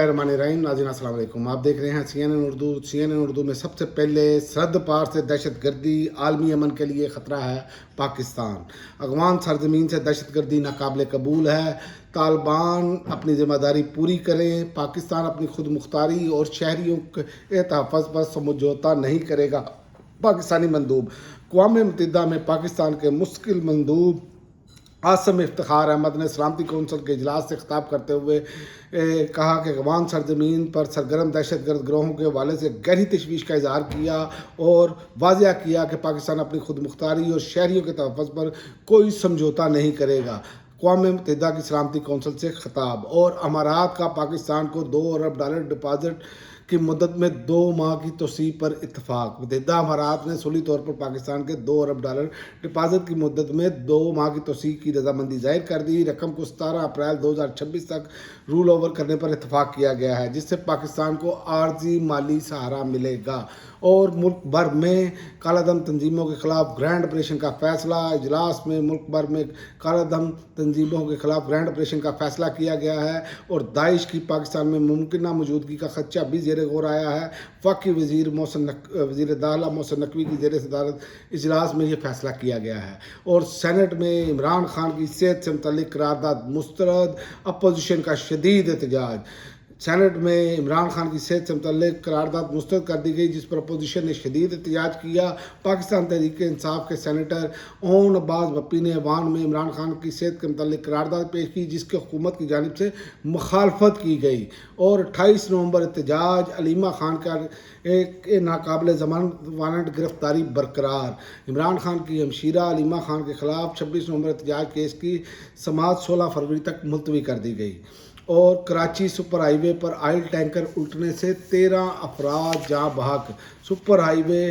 रहीम नाज़रीन अस्सलाम वालेकुम। आप देख रहे हैं CNN उर्दू में सबसे पहले सरहद पार से दहशत गर्दी आलमी अमन के लिए ख़तरा है पाकिस्तान। अगवान सरजमीन से दहशत गर्दी नाकाबिल कबूल है। तालिबान अपनी ज़िम्मेदारी पूरी करें। पाकिस्तान अपनी खुद मुख्तारी और शहरियों के तहफ़्फ़ुज़ पर समझौता नहीं करेगा। पाकिस्तानी मंदूब अक़वाम मुत्तहिदा में पाकिस्तान के मुस्तकिल मंदूब आसम इफ्तिखार अहमद ने सलामती कौंसिल के इजलास से खिताब करते हुए कहा कि अफ़गान सरजमीन पर सरगर्म दहशत गर्द गिरोहों के हवाले से गहरी तशवीश का इजहार किया और वाज़िया किया कि पाकिस्तान अपनी खुद मुख्तारी और शहरियों के तहफ़्फ़ुज़ पर कोई समझौता नहीं करेगा। अक़वाम मुत्तहिदा की सलामती कौंसिल से खिताब। और अमारात का पाकिस्तान को $2 अरब डिपॉजिट की मुद्दत में 2 माह की तोसी पर इत्तफाक। मुत्तहिदा अमारात ने सुली तौर पर पाकिस्तान के $2 अरब डिपॉजिट की मुद्दत में 2 माह की तोसी की रजामंदी जाहिर कर दी। रकम को 17 अप्रैल 2026 तक रूल ओवर करने पर इत्तफाक किया गया है, जिससे पाकिस्तान को आर्जी माली सहारा मिलेगा। और मुल्क भर में कालाधन तंजीमों के खिलाफ ग्रैंड ऑपरेशन का फैसला। इजलास में मुल्क भर में कालाधन तंजीमों के खिलाफ ग्रैंड ऑपरेशन का फैसला किया गया है और दाइश की पाकिस्तान में मुमकिन मौजूदगी का खदशा भी ज़ेर गौर आया है। वफ़ाकी वज़ीर दाखिला मोहसिन नकवी की ज़ेर सदारत इजलास में ये फैसला किया गया है। और सेनेट में इमरान खान की सेहत से मुतल्लिक़ करारदाद मुस्तरद। अपोजिशन का शदीद एहतजाज। सेनेट में इमरान खान की सेहत से मुतल्लिक़ करारदाद मुस्तरद कर दी गई, जिस पर अपोजिशन ने शदीद एहतजाज किया। पाकिस्तान तहरीक इंसाफ के सेनेटर ओन अब्बास भप्पी ने ऐवान में इमरान खान की सेहत के मुतल्लिक़ करारदाद पेश की, जिसके हुकूमत की जानिब से मुखालफत की गई। और 28 नवंबर एहतजाज। अलीमा खान का एक नाकाबिल ज़मानत वारंट गिरफ्तारी बरकरार। इमरान खान की हमशीरा अलीमा खान के खिलाफ 26 नवंबर एहतजाज केस की समाअत 16 फरवरी तक मुलतवी कर दी गई। और कराची सुपर हाईवे पर ऑयल टैंकर उल्टने से 13 अफराद जाँ बहक। सुपर हाईवे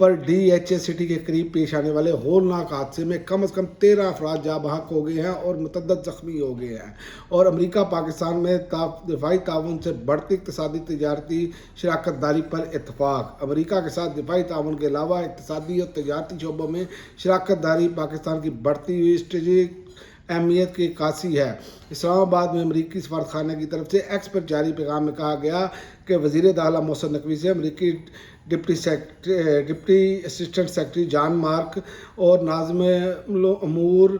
पर DHA सिटी के करीब पेश आने वाले होलनाक हादसे में कम से कम 13 अफराद जाँ बहक हो गए हैं और मुतअद्दिद ज़ख्मी हो गए हैं। और अमरीका पाकिस्तान में दिफाई ताउन से बढ़ती इक़्तिसादी तजारती शराकत दारी पर इत्तफाक। अमरीका के साथ दिफाई ताउन के अलावा इक़्तिसादी और तजारती शोबों में शराकत दारी पाकिस्तान की बढ़ती हुई स्ट्रेटेजिक अहमियत की कासी है। इस्लामाबाद में अमरीकी सफारतखाने की तरफ से एक्स पर जारी पैगाम में कहा गया कि वज़ीर दाखिला मोहसिन नकवी से अमरीकी deputy assistant secretary John mark और नाज़िम अमूर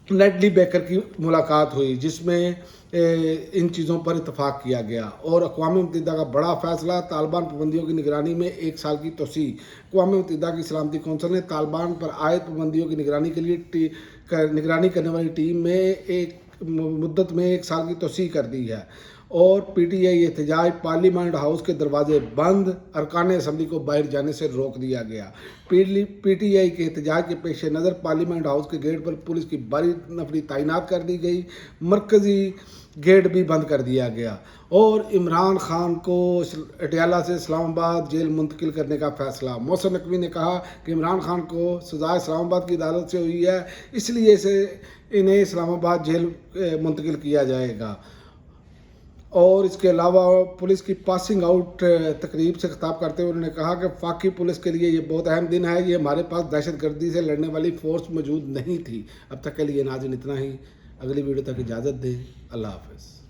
नेडली बेकर की मुलाकात हुई, जिसमें इन चीज़ों पर इत्तफाक किया गया। और अक़वाम मुत्तहिदा का बड़ा फैसला। तालिबान पाबंदियों की निगरानी में 1 साल की तोसी। अक़वाम मुत्तहिदा की सलामती कौंसिल ने तालिबान पर आयद पाबंदियों की निगरानी के लिए निगरानी करने वाली टीम में एक मुद्दत में 1 साल की तोसी कर दी है। और PTI एहतजाज। पार्लियामेंट हाउस के दरवाजे बंद। अरकान असम्बली को बाहर जाने से रोक दिया गया। PTI के एहतजाज के पेश नज़र पार्लियामेंट हाउस के गेट पर पुलिस की भारी नफरी तैनात कर दी गई। मरकज़ी गेट भी बंद कर दिया गया। और इमरान खान को अटियाला से इस्लामाबाद जेल मुंतकिल करने का फैसला। मोहसिन नकवी ने कहा कि इमरान खान को सज़ा इस्लामाबाद की अदालत से हुई है, इसलिए इन्हें इस्लामाबाद जेल मुंतकिल किया जाएगा। और इसके अलावा पुलिस की पासिंग आउट तकरीब से खिताब करते हुए उन्होंने कहा कि वफाकी पुलिस के लिए ये बहुत अहम दिन है। ये हमारे पास दहशत गर्दी से लड़ने वाली फ़ोर्स मौजूद नहीं थी। अब तक के लिए नाज़रीन इतना ही। अगली वीडियो तक इजाज़त दें। अल्लाह हाफ़िज़।